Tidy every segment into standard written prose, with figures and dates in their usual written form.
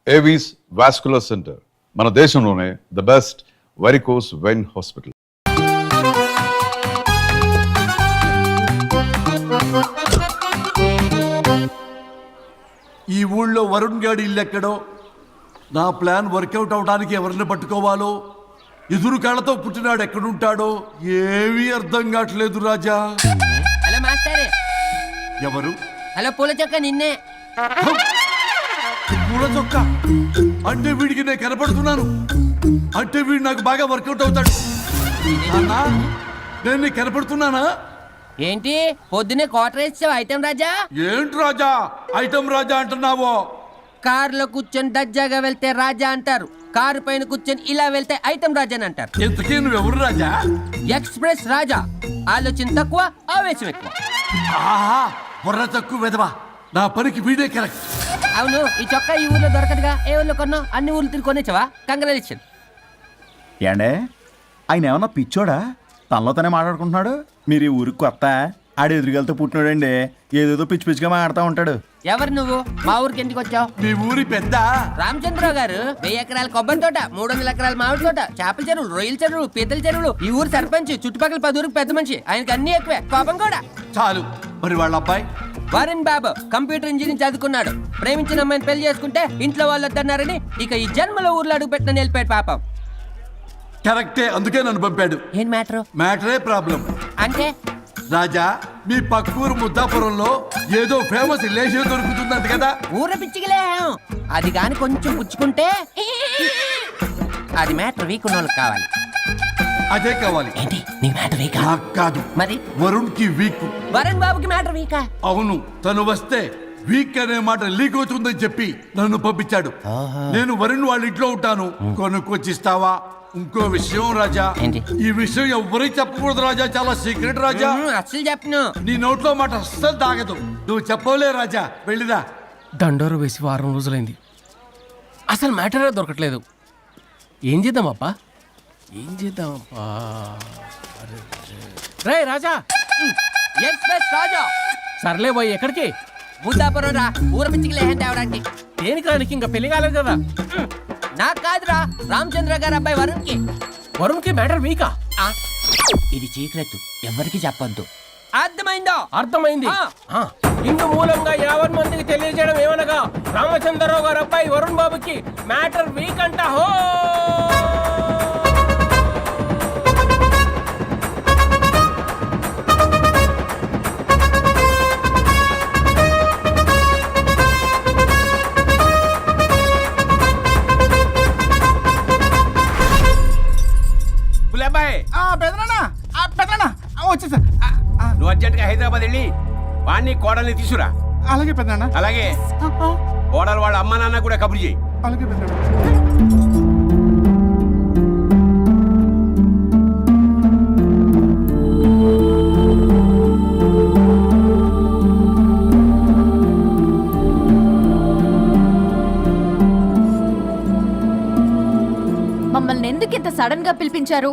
Avis vascular centre, మన దేశంలోనే the best varicose vein hospital. ఈ ఊళ్ళో వరుణ్ గాడి ఇల్లు ఎక్కడో, నా ప్లాన్ వర్కౌట్ అవడానికి ఎవరిని పట్టుకోవాలో, ఎదురు కాళ్ళతో పుట్టినాడు ఎక్కడుంటాడో ఏమీ అర్థం కావట్లేదు రాజా. Hello master. ఎవరు? హలో పూల చొక్క నిన్నే. పూల చొక్క అంటే వీడికి నేను కనపడుతున్నాను, అంటే వీడు నాకు బాగా వర్కౌట్ అవుతాడు. అన్నా, నేను నీకు కనపడుతున్నానా? ఏంటి పొద్దునే క్వార్టర్ ఇచ్చావు ఐటమ్ రాజా? ఏంటి రాజా ఐటమ్ రాజా అంటున్నావో? కారులో కూర్చొని దజ్జాగా వెళ్తే రాజా అంటారు, కారు పైన కూర్చొని ఇలా వెళ్తే ఐటమ్ రాజా అని అంటారు. ఇంతకీ నువ్వెవరు రాజా? ఎక్స్ప్రెస్ రాజా. ఆలోచన తక్కువ, ఆవేశం ఎక్కువ. ఆహా, బుర్ర తక్కువ వెదవా, నా పనికి వీడే కరెక్ట్. అవును, ఈ చొక్కా ఈ ఊర్లో దొరకదుగా, ఏ ఊర్లో కొన్నావు? అన్ని ఊర్లు తిరిగి కొనేచ్చావా? కంగ్రాచులేషన్. ఏండే ఆయన ఏమన్నా పిచ్చోడా? తనలో తనే మాట్లాడుకుంటున్నాడు. మీరు ఈ ఊరికి కొత్త, ఆడు ఎదురుగలతో పుట్టినాడండి, ఏదేదో పిచ్చి పిచ్చిగా మాట్లాడుతూ ఉంటాడు. ఎవరు నువ్వు? మా ఊరికి ఎందుకు వచ్చావు? మీ ఊరి పెద్ద రామచంద్రరావు గారు 1000 ఎకరాల కొబ్బరి తోట, 300 ఎకరాల మామిడి తోట, చేపల చెరువులు, రొయ్యల చెరువులు, పీతల చెరువులు, ఈ ఊరు సర్పంచ్, చుట్టుపక్కల 10 ఊరికి పెద్ద మనిషి. ఆయనకి అన్ని ఎక్కువే, కోపం కూడా. చాలు. మరి వాళ్ళ అబ్బాయి వరుణ్ బాబు కంప్యూటర్ ఇంజనీరింగ్ చదువుకున్నాడు. ప్రేమించిన అమ్మాయిని పెళ్లి చేసుకుంటే ఇంట్లో వాళ్ళు వద్దన్నారని ఇక ఈ జన్మలో ఊర్లో అడుగు పెట్టిన నిలిపాడు పాపం. కరెక్టే, అందుకే నన్ను పంపాడు. ఏం మ్యాటర్? మ్యాటరే ప్రాబ్లం. అంటే రాజా, మీ పక్కూరు ముద్దాపురంలో ఏదో ఫేమస్ లేషన్ దొరుకుతుందంట కదా? ఊర పిచ్చికిలే, అది గాని కొంచెం పుచ్చుకుంటే అది మ్యాటర్ వీక్ ఉన్న వాళ్ళకి కావాలి. అదే కావాలి. ఏంటి నీ మ్యాటర్ వీకా? నాకు కాదు, మరి వరుణ్ కి వీక్. వరుణ్ బాబుకి మ్యాటర్ వీకా? అవును, తను వస్తే వీక్ అనే మాట లీక్ అవుతుందని చెప్పి నన్ను పంపించాడు. నేను వరుణ్ వాళ్ళ ఇంట్లో ఉంటాను, కొనుక్కొచ్చిస్తావా? ఇంకో విషయం రాజా, ఏంటి? ఈ విషయం ఎవరికి చెప్పకూడదు రాజా, చాలా సీక్రెట్ రాజా. అస్సలు చెప్పను. నీ నోట్లో మాట అస్సలు తాగదు. నువ్వు చెప్పవలే రాజా, వెళ్ళిరా. దండోరు వేసి వారం రోజులైంది, అసలు మ్యాటరే దొరకట్లేదు. ఏం చేద్దామప్పా? రే రాజా. ఎక్స్ప్రెస్ రాజా. సర్లే పోయి ఎక్కడికి? ముద్దాపురం రా, ఊర పిచ్చికిలే తేవడానికి. దేనికి రానికి? ఇంకా పెళ్లి కాలేదు కదా. నాకు కాదురా, రామచంద్ర గారు అబ్బాయి వరుణ్ కి. వరుణ్కి మ్యాటర్ వీకా? ఇది సీక్రెట్, ఎవరికి చెప్పొద్దు. అర్థమైందో? అర్థమైంది. ఆ. ఇందు మూలంగా 50 మందికి తెలియజేయడం ఏమనగా, రామచంద్రరావు గారు అబ్బాయి వరుణ్ బాబుకి మ్యాటర్ వీక్ అంట. హో వచ్చేసా. నువ్వు అర్జెంట్గా హైదరాబాద్ వెళ్ళి వాణ్ణి కోడల్ని తీసుకురా. అలాగే పెద్దనా. అలాగే కోడలు వాళ్ళ అమ్మ నాన్న కూడా కబురు చేయి. అలాగే పెద్దనా. మమ్మల్ని ఎందుకు ఇంత సడన్ గా పిలిపించారు?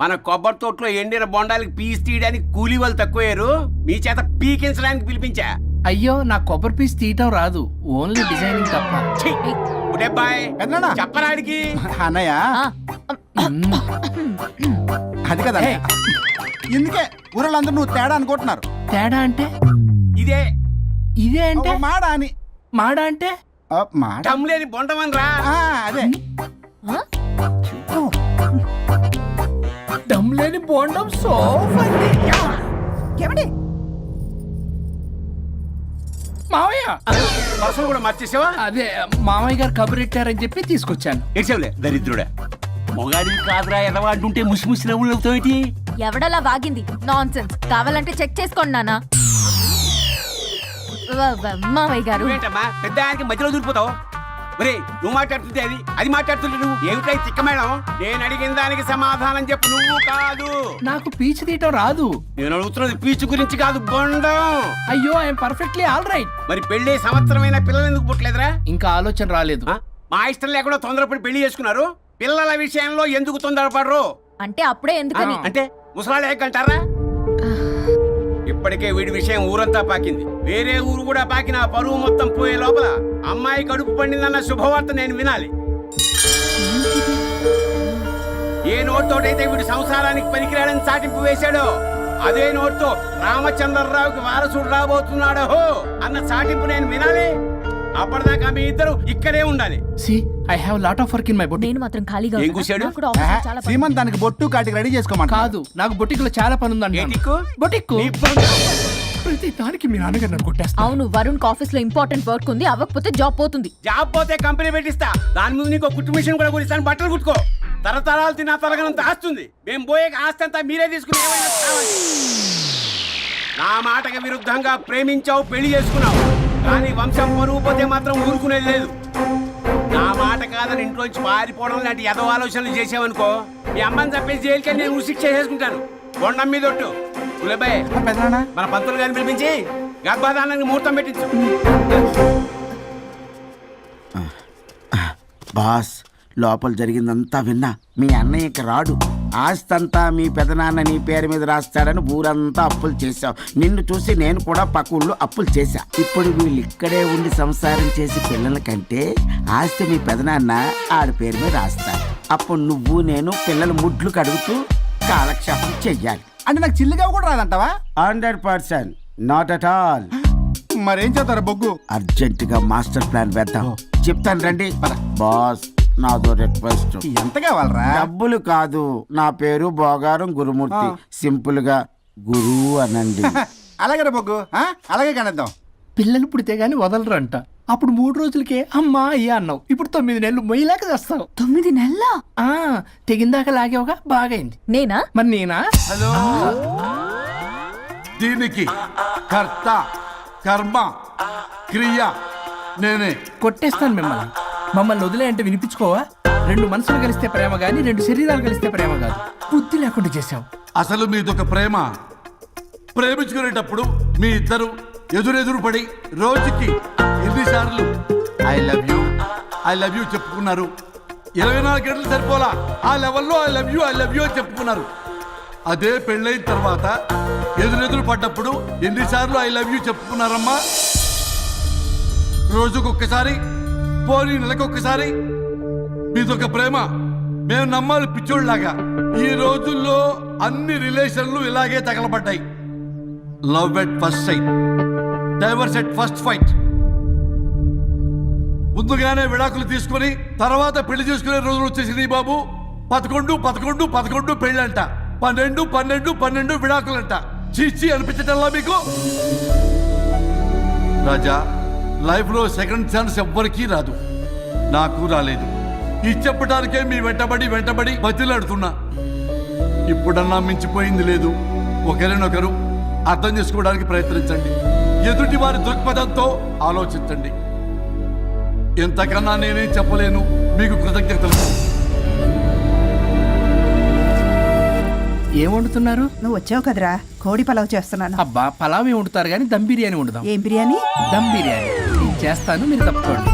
మన కొబ్బరి తోటలో ఎండిన బొండాలకి పీస్ తీయడానికి కూలీ వాళ్ళు తక్కువయ్యారు, మీ చేత పీకించడానికి పిలిపించా. అయ్యో, నా కొబ్బరి పీస్ తీయటం రాదు, ఓన్లీ డిజైనింగ్ తప్ప. చెప్పరాడికి అన్నయ్య అది కదా, ఇందుకే ఊరలందరూ నువ్వు తేడా అనుకుంటున్నారు. తేడా అంటే? ఇదే ఇదే అంటే మాడా అని. మాడా అంటే లేని బొండమని రా. అదే దమ్ లేని బోండం. ఏమండి మావయ్య పర్సలు కూడా మార్చేసావా? అదే మామయ్య గారు కబురెట్టారని చెప్పి తీసుకొచ్చాను. ఏడ్చావులే దరిద్రుడా. మొగాడి కాదురా ఎదవా అంటుంటే ముసి ముసి నవ్వులు అవుతావేటి? ఎవడలా వాగింది? నాన్సెన్స్. కావాలంటే చెక్ చేసుకోండి నాన్న. మామయ్య గారు. ఏంటమ్మా పెద్ద ఆయనకి మధ్యలో దూరిపోతావు? ఒరే, నువ్వు మాట్లాడుతుంటే అది మాట్లాడుతుంటే నువ్వు ఏమిటై తిక్క మేడం? నేను అడిగిన దానికి సమాధానం చెప్పు. నువ్వు కాదు. నాకు పీచు తీయటం రాదు. నేను అడుగుతున్నది పీచు గురించి కాదు, బొండం. అయ్యో, ఐఎమ్ పర్ఫెక్ట్లీ ఆల్ రైట్. మరి పెళ్లి సంవత్సరమైన పిల్లలు ఎందుకు పుట్టలేదురా? ఇంకా ఆలోచన రాలేదు. మా ఇష్టం లేకుండా తొందరపడి పెళ్లి చేసుకున్నారు. పిల్లల విషయంలో ఎందుకు తొందరపడరు? అంటే అప్పుడే ఎందుకని? అంటే ముసలాళ్ళు ఏకంటారా? ఇప్పటికే వీడి విషయం ఊరంతా పాకింది. వేరే ఊరు కూడా పాకిన పరువు మొత్తం పోయే లోపల అమ్మాయి కడుపు పండిందన్న శుభవార్త నేను వినాలి. ఏ నోట్తోటైతే వీడు సంసారానికి పనికిరాడని చాటింపు వేశాడో అదే నోట్తో రామచంద్రరావుకి వారసుడు రాబోతున్నాడో అన్న చాటింపు నేను వినాలి. అప్పటిదాకా మీ ఇద్దరు ఇక్కడే ఉండాలి. See I have lot of work in my boutique. నేను మాత్రం ఖాళీగా ఏం ఉన్నానా? కూశాడు? నాకు కూడా ఆఫీస్లో చాలా పని. సీమన్ దానికి బొట్టు కాటికి రెడీ చేసుకోమంట. కాదు, నాకు బొటిక్ లో చాలా పని ఉందండి. ఏటిక్కు? బొటిక్ నీ పని. ప్రతి దానికి మీ నాన్నగారు నన్ను కొట్టేస్తా. అవును, వరుణ్ ఆఫీస్ లో ఇంపార్టెంట్ వర్క్ ఉంది, అవ్వకపోతే జాబ్ పోతుంది. జాబ్ పోతే కంపెనీ పెట్టిస్తా. దాని ముందు నీకు కుట్టు మిషన్ కూడా కుడిస్తాను. బట్టలు కుట్టుకో. తరతరాలు తిన్నా తరగనంత ఆస్తుంది. మేము పోయే ఆస్తి అంతా మీరే తీసుకుని ఏమైనా కావాలి. నా మాటకి విరుద్ధంగా ప్రేమించావు, పెళ్లి చేసుకున్నావు, కానీ వంశం పరువు పోతే మాత్రం ఊరుకునేది లేదు. నా మాట కాదని ఇంట్లోంచి పారిపోవడం లాంటి ఎదో ఆలోచనలు చేసావనుకో, మీ అమ్మని చంపేసి జైలుకి నేను ఉసిక్ష చేసుకుంటాను. కొండం మీద ఒట్టు. కులబాయ్, మన పంతులు గారిని పిలిపించి గర్భాధానానికి ముహూర్తం పెట్టించు. బాస్, లోపల జరిగిందంతా విన్నా. మీ అన్నయ్యకి రాడు, ఆస్తంతా మీ పెదనాన్న నీ పేరు మీద రాస్తాడని ఊరంతా అప్పులు చేశావు. నిన్ను చూసి నేను కూడా పక్క ఊళ్ళో అప్పులు చేశా. ఇప్పుడు వీళ్ళు ఇక్కడే ఉండి సంసారం చేసి పిల్లల కంటే ఆస్తి మీ పెదనాన్న ఆడి పేరు మీద రాస్తాడు. అప్పుడు నువ్వు నేను పిల్లల ముడ్లు కడుగుతూ కాలక్షేపం చెయ్యాలి. అంటే నాకు చిల్లుగా కూడా రాదంటావా? 100%, నాట్ అట్ ఆల్. మరేం చేస్తారు బొగ్గు? అర్జెంటుగా మాస్టర్ ప్లాన్ వేద్దాం. చెప్తాను రండి. బాస్, నాదో రిక్వెస్ట్. ఎంత కావాలరా? డబ్బులు కాదు, నా పేరు బోగారం గురుమూర్తి. సింపుల్ గా గురు అనండి. అలాగే బొగ్గు, అలాగే కనేద్దాం. పిల్లలు పుడితే గానీ వదలరు అంట. అప్పుడు 3 రోజులకే అమ్మా అయ్యా అన్నావు. ఇప్పుడు 9 నెలలు మొయ్యలాక చేస్తావు. 9 నెలల తెగిందాక లాగేవగా బాగైంది. నేనా? మరి నేనా? హలో, దీనికి కర్త కర్మ క్రియ నేనే. కొట్టేస్తాను మిమ్మల్ని. మమ్మల్ని వదిలే అంటే వినిపించుకోవా? 2 మనసులు కలిస్తే ప్రేమ గాని 2 శరీరాలు కలిస్తే ప్రేమ కాదు. బుద్ధి లేకుండా చేసావు. అసలు మీదొక ప్రేమ. ప్రేమించుకునేటప్పుడు మీ ఇద్దరు ఎదురెదురు పడి రోజుకి ఎన్నిసార్లు ఐ లవ్ యూ చెప్పుకున్నారు? 24 గంటలు సరిపోలా. ఆ లెవెల్లో ఐ లవ్ యూ అని చెప్పుకున్నారు. అదే పెళ్ళైన తర్వాత ఎదురెదురు పడ్డప్పుడు ఎన్నిసార్లు ఐ లవ్ యూ చెప్పుకున్నారమ్మా? రోజుకొక్కసారి, పోనీ నెలకొక్కసారి. మీదొక ప్రేమ. మేము నమ్మాలి పిచ్చోళ్ళలాగా. ఈ రోజుల్లో అన్ని రిలేషన్లు ఇలాగే తగలబడ్డాయి. Love at first sight, divorce at first fight. ముందుగానే విడాకులు తీసుకుని తర్వాత పెళ్లి చేసుకునే రోజులు వచ్చేసింది బాబు. 11 పెళ్ళంట, 12 విడాకులంట. చీచి అనిపించటల్లా మీకు? రాజా, లైఫ్ లో సెకండ్ ఛాన్స్ ఎవ్వరికీ రాదు. నాకు రాలేదు. ఈ చెప్పడానికే మీ వెంటబడి బతిలాడుతున్నా. ఇప్పుడన్నా మించిపోయింది లేదు. ఒకరినొకరు అర్థం చేసుకోవడానికి ప్రయత్నించండి. ఎదుటి వారి దృక్పథంతో ఆలోచించండి. ఎంతకన్నా నేనేం చెప్పలేను. మీకు కృతజ్ఞతలు. ఏం వండుతున్నారు? నువ్వు వచ్చావు కదరా, కోడి పలావ్ చేస్తున్నాను. అబ్బా, పలావ్ ఏం వండుతారు కానీ దమ్ బిర్యానీ వండుదాం. ఏం బిర్యానీ? దమ్ బిర్యానీ నేను చేస్తాను, మీరు తప్పుకోండి.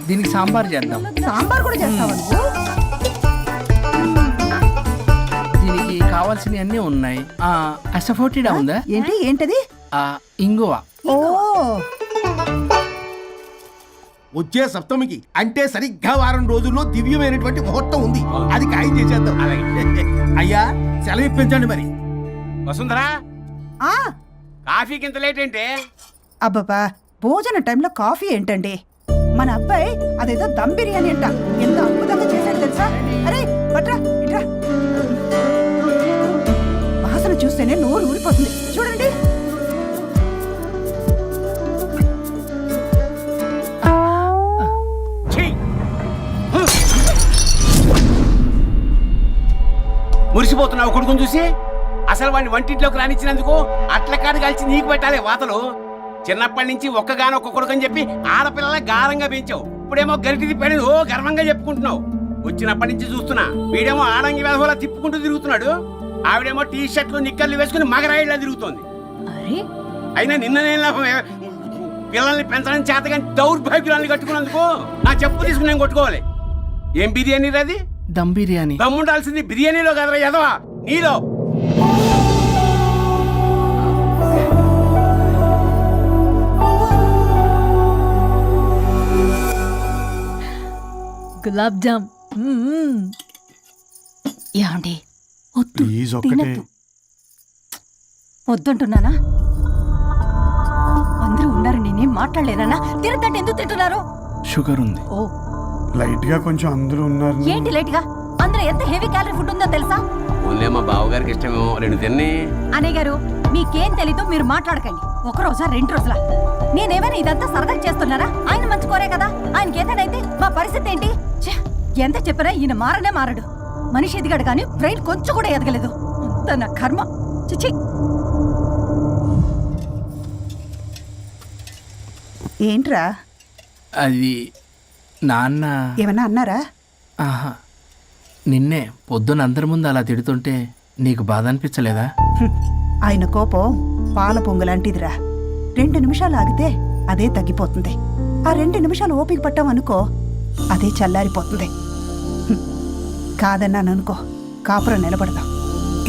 దీనికి సాంబార్ చేద్దాం. సాంబార్ కూడా చేస్తావా నువ్వు? దీనికి కావాల్సినవి అన్నీ ఉన్నాయి. అసఫోటిడా ఉందా? ఏంటది? ఇంగువ. ఓ, వచ్చే సప్తమికి అంటే సరిగ్గా వారం రోజుల్లో దివ్యమైనటువంటి ముహూర్తం ఉంది. అది ఖాయం చేసేద్దాం. అయ్యా, సెలవు ఇప్పించండి మరి. వసుంధరా, ఆ, కాఫీకి ఇంత లేట్ ఏంటే? అబ్బబ్బా, భోజన టైంలో కాఫీ ఏంటండి? మన అబ్బాయి అదేదో దమ్ బిర్యానీ అంట, ఎంత అద్భుతంగా చేశాడు తెలుసా? అరే పట్రా, ఇట్రా. వాసన చూస్తేనే నోరు ఊరిపోతుంది. చూడండి. మురిసిపోతున్నావు కొడుకుని చూసి? అసలు వాడిని వంటింట్లోకి రానిచ్చినందుకు అట్ల కాడు కలిసి నీకు పెట్టాలి వాతలు. చిన్నప్పటి నుంచి ఒక్కగానొక్క కొడుకు అని చెప్పి ఆడపిల్లల గారంగా పెంచావు. ఇప్పుడేమో గరిటి తిప్పాడు ఓ గర్వంగా చెప్పుకుంటున్నావు. వచ్చినప్పటి నుంచి చూస్తున్నా, వీడేమో ఆడంగి వెధవలా తిప్పుకుంటూ తిరుగుతున్నాడు. ఆవిడేమో టీ షర్ట్లు నిక్కర్లు వేసుకుని మగరాయిలా తిరుగుతోంది. అయినా నిన్న నేను లాభం. పిల్లల్ని పెంచడానికి చేతగా దౌర్భాగ్యురాన్ని కట్టుకున్నందుకు నా చెప్పు తీసుకుని నేను కొట్టుకోవాలి. ఏం బిర్యానీ అది? దమ్ బిర్యానీ. దమ్ముండాల్సింది బిర్యానీలో కదరా ఎదవా, నీలో. గులాబ్ జామ్. ఏమండి వద్దు, ప్లీజ్ ఒక్కటే. తినద్దు. వద్దంటున్నానా? అందరూ ఉన్నారు, నేనేం మాట్లాడలేనా? తినద్దంటే ఎందుకు తింటున్నారు? షుగర్ ఉంది. ఓ లైట్ గా కొంచెం అందరూ ఉన్నారు. ఏంటి లేట్ గా? అందులో ఎంత హెవీ క్యాలరీ ఫుడ్ ఉందో తెలుసా? ఓన్లే మా బావగారికి ఇష్టమేమో, 2 తిన్ని. అన్నయ్య గారు, మీకేం తెలీదో మీరు మాట్లాడకండి. 1 రోజా 2 రోజులా? నేనేమైనా ఇదంతా సరదా చేస్తున్నారా? ఆయన మంచి కోరే కదా. ఆయనకి ఏదైతే మా పరిస్థితి ఏంటి? ఛే, ఎంత చెప్పినా ఈయన మారనే మారడు. మనిషి ఎదిగాడు కానీ బ్రెయిన్ కొంచెం కూడా ఎదగలేదు. అంత నా కర్మ. చిచి. ఏంట్రా? అది నాన్న. ఏమన్నా అన్నారా? ఆహా, నిన్నే పొద్దున అందరి ముందు అలా తిడుతుంటే నీకు బాధ అనిపించలేదా? ఆయన కోపం పాల పొంగులాంటిదిరా. 2 నిమిషాలు ఆగితే అదే తగ్గిపోతుంది. ఆ 2 నిమిషాలు ఓపిక పట్టామనుకో, అదే చల్లారిపోతుంది. కాదన్నాననుకో, కాపురం నిలబడదాం.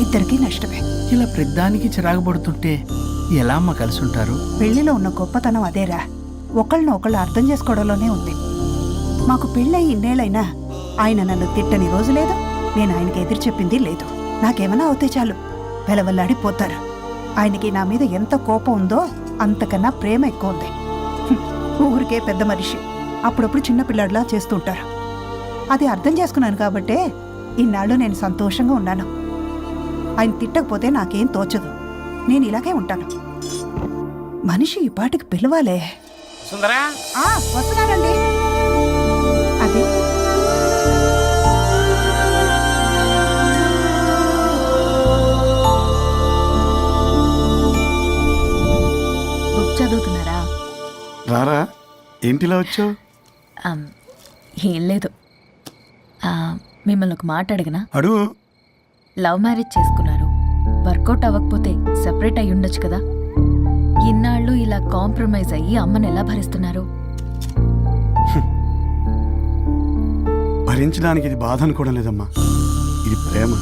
ఇద్దరికీ నష్టమే. ఇలా ప్రతిదానికి చిరాకు పడుతుంటే ఎలా అమ్మ కలిసి ఉంటారు? పెళ్లిలో ఉన్న గొప్పతనం అదేరా. ఒకళ్ళని ఒకళ్ళు అర్థం చేసుకోవడంలోనే ఉంది. మాకు పెళ్ళయి ఇన్నేళ్ళైనా ఆయన నన్ను తిట్టని రోజు లేదు, నేను ఆయనకి ఎదురు చెప్పింది లేదు. నాకేమైనా అవుతే చాలు వెలవల్లాడిపోతారు. ఆయనకి నా మీద ఎంత కోపం ఉందో అంతకన్నా ప్రేమ ఎక్కువ ఉంది. ఊరికే పెద్ద మనిషి, అప్పుడప్పుడు చిన్నపిల్లాడిలా చేస్తుంటారు. అది అర్థం చేసుకున్నాను కాబట్టే ఇన్నాళ్ళు నేను సంతోషంగా ఉన్నాను. ఆయన తిట్టకపోతే నాకేం తోచదు. నేను ఇలాగే ఉంటాను. మనిషి ఈ పాటికి పిలవాలే. సుందరా, వస్తున్నానండి. అది బుక్ చదువుతున్నారా? రారా, ఏంటిలా వచ్చావు? ఏం లేదు, మిమ్మల్ని ఒక మాట అడిగినా? అడుగు. లవ్ మ్యారేజ్ చేసుకున్నారు, వర్కౌట్ అవ్వకపోతే సెపరేట్ అయి ఉండొచ్చు కదా. ఇన్నాళ్ళు ఇలా కాంప్రమైజ్ అయ్యి అమ్మని ఎలా భరిస్తున్నారు? భరించడానికి ఇది బాధ అనుకోవడం లేదమ్మా, ఇది ప్రేమ.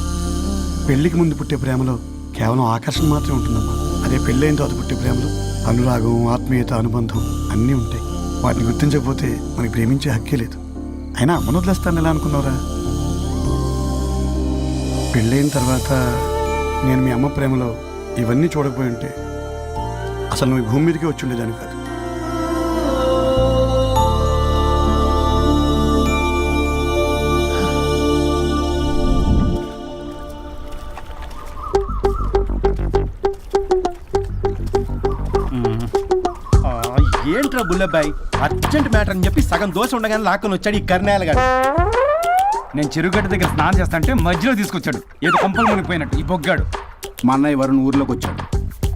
పెళ్లికి ముందు పుట్టే ప్రేమలో కేవలం ఆకర్షణ మాత్రమే ఉంటుందమ్మా. అదే పెళ్ళైన తర్వాత పుట్టే ప్రేమలో అనురాగం, ఆత్మీయత, అనుబంధం అన్నీ ఉంటాయి. వాటిని గుర్తించకపోతే మనకి ప్రేమించే హక్కే లేదు. అయినా అమ్మను వదిలేస్తాను ఎలా అనుకున్నావురా? పెళ్ళైన తర్వాత నేను మీ అమ్మ ప్రేమలో ఇవన్నీ చూడకపోయి ఉంటే అసలు నువ్వు ఈ భూమి మీదకే వచ్చి ఉండేదాన్ని కాదు. ఏంట్రా బుల్లబ్బాయి, అర్జెంట్ మ్యాటర్ అని చెప్పి సగం దోశ ఉండగానే లాక్కొని వచ్చాడు ఈ కర్ణాలు గారు. నేను చెరుగడ్డ దగ్గర స్నానం చేస్తా అంటే మధ్యలో తీసుకొచ్చాడు. ఏదో కొంపలు మునిగిపోయినట్టు ఈ బొగ్గాడు. మా అన్నయ్య వరుణ్ ఊర్లోకి వచ్చాడు,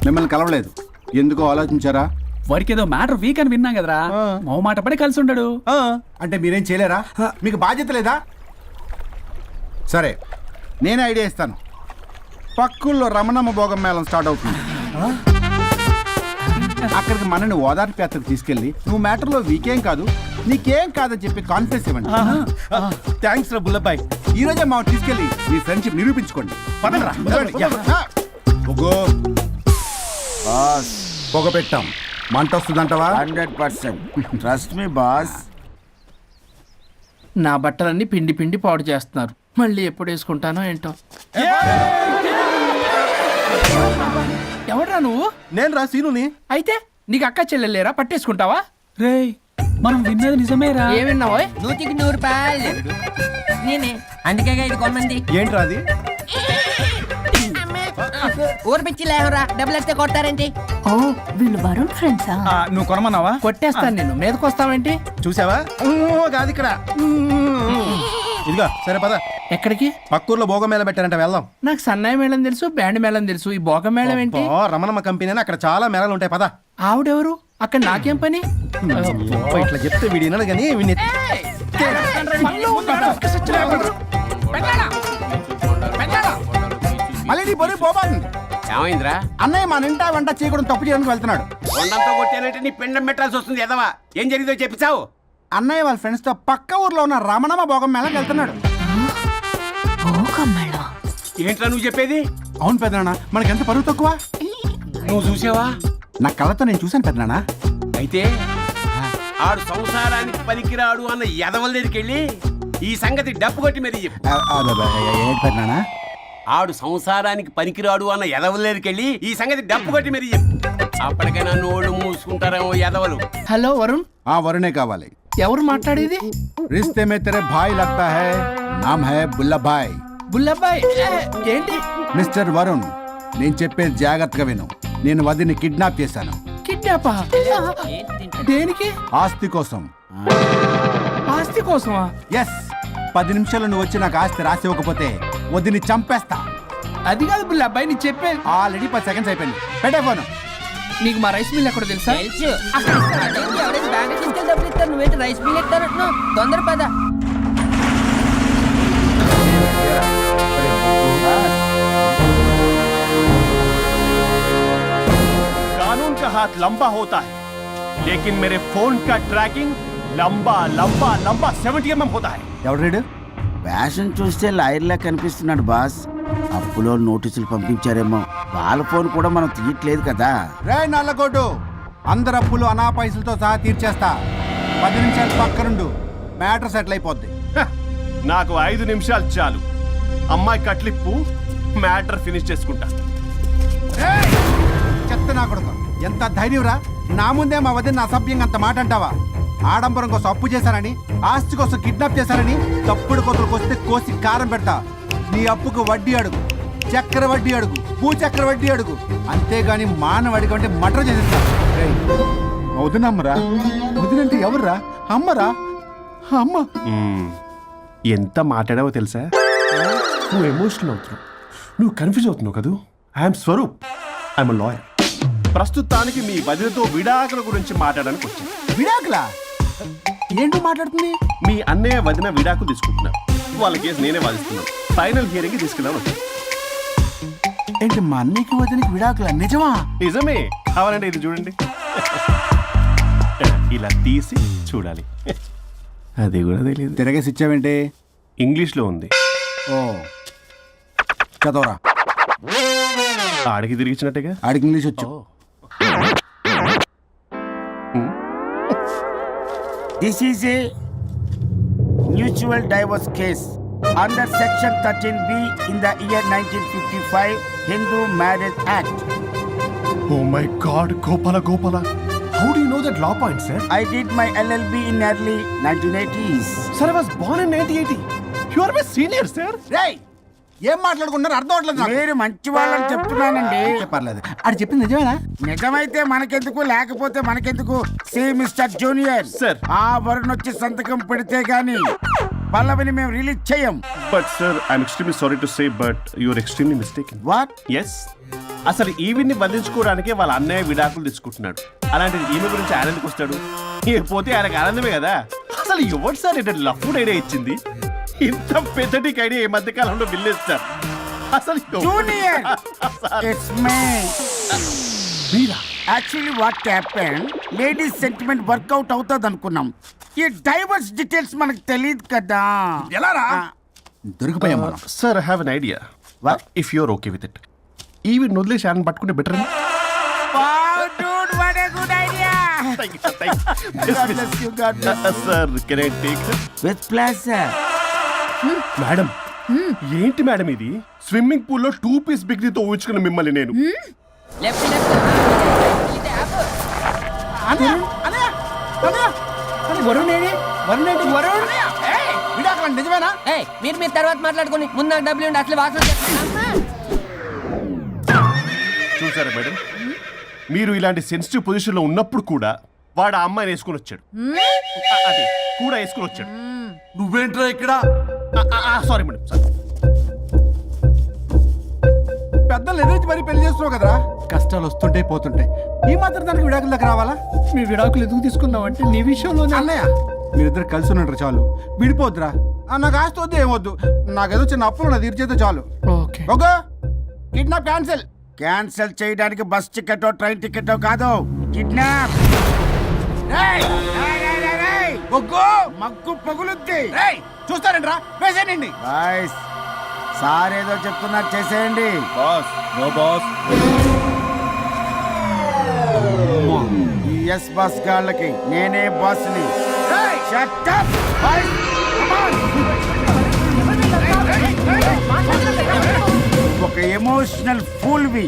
మిమ్మల్ని కలవలేదు. ఎందుకో ఆలోచించారా? వారికి ఏదో మ్యాటర్ వీక్ అని విన్నాం కదరా, మో మాట పడి కలిసి ఉండడు. అంటే మీరేం చేయలేరా? మీకు బాధ్యత లేదా? సరే, నేనే ఐడియా ఇస్తాను. పక్కుల్లో రమణమ్మ భోగం మేళం స్టార్ట్ అవుతుంది. అక్కడికి మనని ఓదార్పు యాత్రకు తీసుకెళ్ళి నువ్వు మ్యాటర్లో వీకేం కాదు, నీకేం కాదని చెప్పి కాన్ఫిడెన్స్ ఇవ్వండి. థ్యాంక్స్ రా బుల్లబ్బాయి. ఈ రోజే మా తీసుకెళ్ళి మీ ఫ్రెండ్షిప్ నిరూపించుకోండి. పదండ్రా. పొగ పెట్టాం, మంట వస్తుందంటవా? 100%. Trust me boss. నా బట్టలన్నీ పిండి పిండి పాడు చేస్తున్నారు. మళ్ళీ ఎప్పుడు వేసుకుంటానో ఏంటో. ఎవడ్రా నువ్వు? నేను రా సీనుని. అయితే నీకు అక్క చెల్లెలేరా, పట్టేసుకుంటావా? రేయ్, మనం విన్నది నిజమేరా. ఏమిన్నావో? 100కి 100 రూపాయలు నేనే, అందుకే ఇది కొమ్మంది. ఏంట్రా అది? ఊరు పిచ్చి లేవరా, డబ్బులు వస్తే కొడతారేంటి? ఓ, వీళ్ళు వరుణ్ ఫ్రెండ్సా? నువ్వు కొనమన్నావా? కొట్టేస్తాను నేను. మీదకొస్తావేంటి? చూసావా? కాదు ఇక్కడ. ఇదిగో సరే పద. ఎక్కడికి? పక్కూర్లో భోగం మేళ పెట్టారంట, వెళ్దాం. నాకు సన్నాయి మేళం తెలుసు, బ్యాండ్ మేళం తెలుసు, ఈ బోగ మేళం ఏంటి? రమణమ్మ కంపెనీ అని అక్కడ చాలా మేళలు ఉంటాయి, పద. ఆవిడెవరు? అక్కడ నాకేం పని? ఇట్లా చెప్తే వీడి వినడు కానీ వీడిని మళ్ళీ నీ బొరి పోబాను. ఏమైందిరా? అన్నయ్య మన ఇంటా వెంట చీకడం తప్పు చేయడానికి వెళ్తున్నాడు. కొండంతో కొట్టానంటే నీ పిండం పెట్టాల్సి వస్తుంది ఎదవా. ఏం జరిగిందో చెప్పిస్తావు? అన్నయ్య వాళ్ళ ఫ్రెండ్స్ తో పక్క ఊర్లో ఉన్న రమణమ్మ భోగం మేళకి వెళ్తున్నాడు. ఏంట్రా నువ్వు చెప్పేది? అవును పెద్దనాన్న, మనకి ఎంత పరువు తక్కువ. నువ్వు చూసావా? నా కళ్ళతో నేను చూశాను పెద్దనాన్న. అయితే ఆడు సంసారానికి పనికిరాడు అన్న ఎదవల దగ్గరికి వెళ్ళి ఈ సంగతి డప్పు కొట్టి మరి చెప్పు. ఏంటి పెద్దనాన్న? ఆడు సంసారానికి పనికిరాడు అన్న ఎదవల దగ్గరికి వెళ్ళి ఈ సంగతి డప్పు కొట్టి మరి చెప్పు. అప్పటికైనా నోళ్ళు మూసుకుంటారేమో ఎదవలు. హలో వరుణ్, ఆ వరుణే కావాలి. ఎవరు మాట్లాడేది? रिश्ते में तेरे भाई लगता है, नाम है बुल्ला भाई. బుల్లబ్బాయ్ ఏంటి? మిస్టర్ వరుణ్, నేను చెప్పేది జాగ్రత్తగా విను. నేను వదిని కిడ్నాప్ చేశాను. కిడ్నాపా? దేనికి? ఆస్తి కోసం. ఆస్తి కోసమా? ఎస్, 10 నిమిషాలు నువ్వు వచ్చి నాకు ఆస్తి రాసి ఇవ్వకపోతే వదిని చంపేస్తా. అది కాదు బుల్లబ్బాయ్, నీ చెప్పేది. ఆల్రెడీ 10 సెకండ్స్ అయిపోయింది. పెట్టే ఫోను. నీకు మా రైస్ మిల్ ఎక్కడ తెలుసా? తెలుసు. అదేంటి, ఎవరైనా బ్యాంక్ తీసుకెళ్ళి డబ్బులు ఇస్తారు, నువ్వేంటి రైస్ మిల్ ఇస్తారంటున్నావు? తొందర పద. कानून का हाथ लंबा होता है, लेकिन मेरे फोन का ट्रैकिंग लंबा लंबा लंबा 70 mm होता है. ఎవడు రీడు? ఫ్యాషన్ చూస్తే లాయర్లా కనిపిస్తున్నాడు బాస్. అప్పులో నోటీసులు పంపించారేమో. వాళ్ళ ఫోన్ కూడా మనం తీయట్లేదు కదా. రే నల్లగొడ్డు, అందరు అప్పులు అనా పైసలతో సహా తీర్చేస్తా. 10 నిమిషాలు పక్కనుండు, మ్యాటర్ సెటిల్ అయిపోద్ది. నాకు 5 నిమిషాలు చాలు. అమ్మాయి కట్లిప్పు, మ్యాటర్ ఫినిష్ చేసుకుంటా. చెత్త నా కొడుకు, ఎంత ధైర్యంరా! నా ముందే మా వదిన అసభ్యంగా అంత మాట అంటావా? ఆడంబరం కోసం అప్పు చేశారని, ఆస్తి కోసం కిడ్నాప్ చేశారని తప్పుడు కొతులకు వస్తే కోసి కారం పెడతా. నీ అప్పుకు వడ్డీ అడుగు, చక్కెర వడ్డీ అడుగు, భూచక్ర వడ్డీ అడుగు. అంతేగాని మానవ అడిగి అంటే మటర్ చేసేస్తా. వదినమ్మరా? వదినంటే ఎవర్రా? అమ్మరా? అమ్మ. ఎంత మాట్లాడావో తెలుసా? నువ్వు ఎమోషనల్ అవుతున్నావు, నువ్వు కన్ఫ్యూజ్ అవుతున్నావు కదూ. I'm Swaroop, I'm lawyer. ప్రస్తుతానికి మీ వదినతో విడాకుల గురించి మాట్లాడడానికి వచ్చాను. విడాకులా? ఏంటో మాట్లాడుతుంది? మీ అన్నయ్య వదిన విడాకులు తీసుకుంటున్నారు. వాళ్ళ కేసు నేనే వాదిస్తున్నాను. ఫైనల్ హియరింగ్ తీసుకెళ్ళాను వచ్చాను. ఏంటి మా అన్నయ్యకి వదినకి విడాకులా? నిజమా? నిజమే. కావాలంటే ఇది చూడండి. ఇలా తీసి చూడాలి. అది కూడా తెలియదు. తిరగేసి ఇచ్చావేంటి? ఇంగ్లీష్లో ఉంది. ఓ, చదవరా. ఆడికి తిరిగిచ్చినట్టుగా. ఆడికి ఇంగ్లీష్ వచ్చు. This is a mutual divorce case under section 13B in the year 1955 Hindu marriage act. Oh my God, Gopala. How do you know that law point, sir? I did my LLB in early 1980s. Sir, I was born in 1980. You are my senior, sir. రేయ్, ఏం మాట్లాడుకున్నారు అర్థం అవట్లేదు నాకు. మీరు మంచి వాళ్ళని చెప్తున్నానండి. పర్లేదు. అది చెప్పింది నిజమేనా? నిజమైతే మనకెందుకు, లేకపోతే మనకెందుకు? See mister junior, Sir. ఆ వరుణ్ వచ్చి సంతకం పెడితే గాని పల్లవిని మేము రిలీజ్ చేయం. But sir, I'm extremely sorry to say, but you are extremely mistaken. What? Yes. అసలు ఈవిడ్ని బంధించుకోవడానికే వాళ్ళ అన్నయ్య విడాకులు తీసుకుంటున్నాడు. అలాంటిది ఈమె గురించి ఆయన ఎందుకు వస్తాడు? పోతే ఆయనకు ఆనందమే కదా. అసలు ఎవరు సార్ ఏంటంటే లఫ్డ్ ఐడియా ఇచ్చింది? ఇంత పెద్దటికి ఐడియా ఈ మధ్య కాలంలో విల్లేదు సార్. అసలు జూనియర్, ఇట్స్ మీ. మీరా? Actually what happen, ladies sentiment work out అవుతుంది అనుకున్నాం. ఈ డైవర్స్ డీటెయిల్స్ మనకు తెలియదు కదా. ఎలా రా? దొరికిపోయాం మనం. Sir I have an idea. What? If you're okay with it, ఈవిడ్ వదిలేసి ఆయన పట్టుకుంటే better. Wow, dude, what a good idea. God bless you, God bless you. Sir can I take? With pleasure. Madam, ఏంటి madam ఇది? Swimming pool లో 2 piece బిగ్నీతో ఊహించుకున్న మిమ్మల్ని నేను. Left ఇది ఆపు. వరుణ్ ఏడి? వరుణ్ ఏంటి? వరుణ్ విడాకులు నిజమేనా? ఏయ్, మీరు తర్వాత మాట్లాడుకుని ముందు నాకు డబ్బులు ఉండి అసలు వాసన చేస్తా. చూసారా మేడం, మీరు ఇలాంటి సెన్సిటివ్ పొజిషన్ లో ఉన్నప్పుడు కూడా వాడు ఆ అమ్మాయిని వేసుకుని వచ్చాడు. అదే కూడా వేసుకుని వచ్చాడు. నువ్వేంట్రా ఇక్కడ? Sorry madam, sorry. పెద్దలు ఎదురు మరి పెళ్లి చేస్తున్నావు కదరా. కష్టాలు వస్తుంటే పోతుంటాయి. ఈ మాత్రం దానికి విడాకుల దగ్గర రావాలా? మీ విడాకులు ఎందుకు తీసుకున్నావు అంటే నీ విషయంలోనే. అన్నయ్య, మీరిద్దరు కలిసి ఉన్నట్టు చాలు, విడిపోద్దురా. నాకు ఆస్తి వద్దు, ఏమొద్దు. నాకేదో చిన్న అప్పులు నా తీర్చేదో చాలు. Okay. Okay, kidnap cancel. Cancel చేయడానికి బస్ టికెటో ట్రైన్ టికెటో కాదు, కిడ్నాప్. మగ్గు పగులుద్ది. చూస్తారంట్రా వేసేయండి. బాయ్స్, సార్ ఏదో చెప్తున్నారు, చేసేయండి. Boss no boss. ఈ ఎస్ బస్ గాళ్ళకి నేనే బాస్ని. Shut up, boys. Come on. ఒక ఎమోషనల్ ఫూల్వి.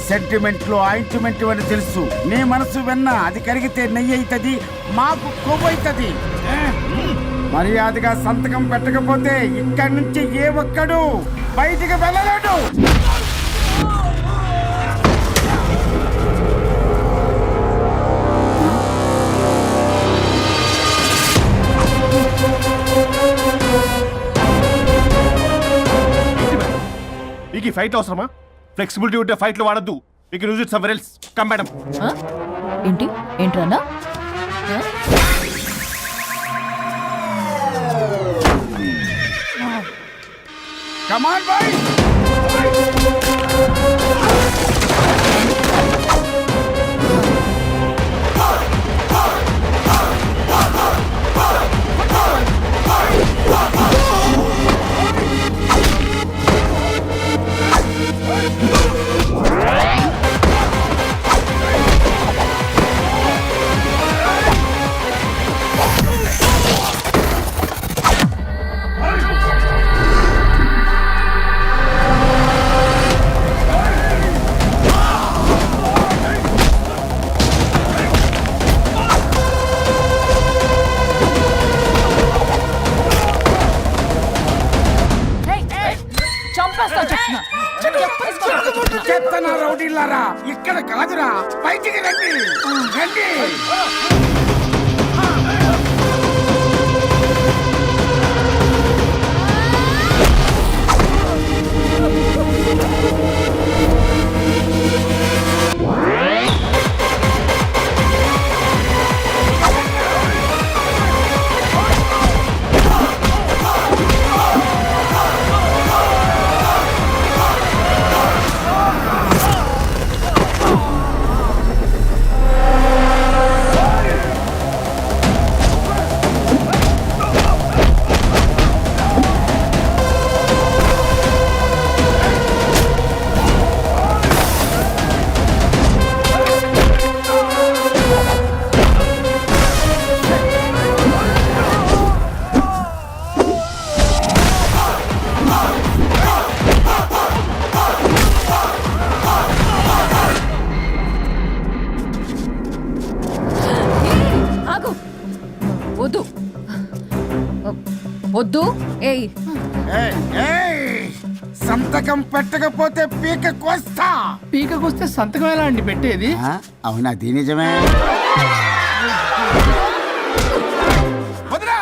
సెంటిమెంట్ లో ఆయింట్మెంట్ అని తెలుసు. నీ మనసు వెన్న, అది కరిగితే నెయ్యి అవుతుంది, మాకు కొవ్వు అవుతుంది. మర్యాదగా సంతకం పెట్టకపోతే ఇక్కడి నుంచి ఏ ఒక్కడు బయటికి వెళ్ళలేడు. మీకు ఈ ఫైట్ అవసరమా? ఫ్లెక్సిబిలిటీ ఉంటే ఫైట్లు వాడద్దు. మీకు use it somewhere else. Come madam. ఏంటి ఏంట్రన్నా? Come on, boys. చెత్తన రౌడీలారా, ఇక్కడ కాదురా, బయటికి రండి రండి. వద్దు వద్దు. ఏయ్ సంతకం పెట్టకపోతే పీక కోస్తా. పీకకొస్తే సంతకం ఎలా అండి పెట్టేది? అవునా, అది నిజమే. వదినా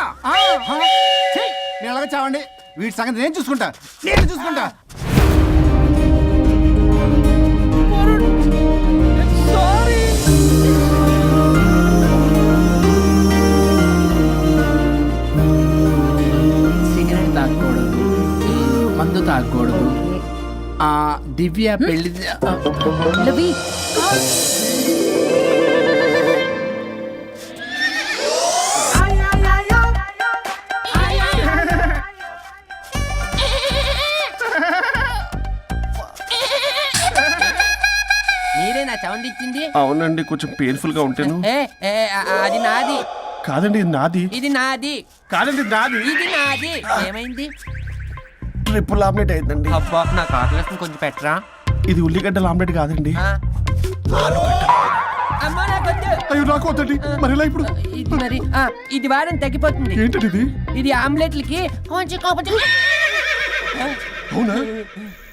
నేను అలాగే చావండి. వీటి సంగతి నేను చూసుకుంటా, నేను చూసుకుంటా. సిగరెట్ తాగకూడదు, మందు తాగకూడదు. దివ్య పెళ్లి లవి మీరే నా సౌండ్ ఇచ్చింది? అవునండి, కొంచెం పెయిన్ఫుల్ గా ఉంటాను. అది నాది కాదండి, ఇది నాది. ఇది నాది కాదండి, ఇది నాది. ఇది నాది. ఏమైంది? ట్రిపుల్ ఆమ్లెట్ అయిందండి. అబ్బా, నాకు ఆకలిస్తుంది, కొంచెం పెట్టరా. ఇది ఉల్లిగడ్డల ఆమ్లెట్ కాదండి. అమ్మా నాకొద్దు. అయ్యో, నాకు వద్దండి. మరి ఇలా ఇప్పుడు ఇది మరి ఇది వారం తగ్గిపోతుంది. ఏంటండి ఇది? ఇది ఆమ్లెట్లకి కొంచెం అవునా?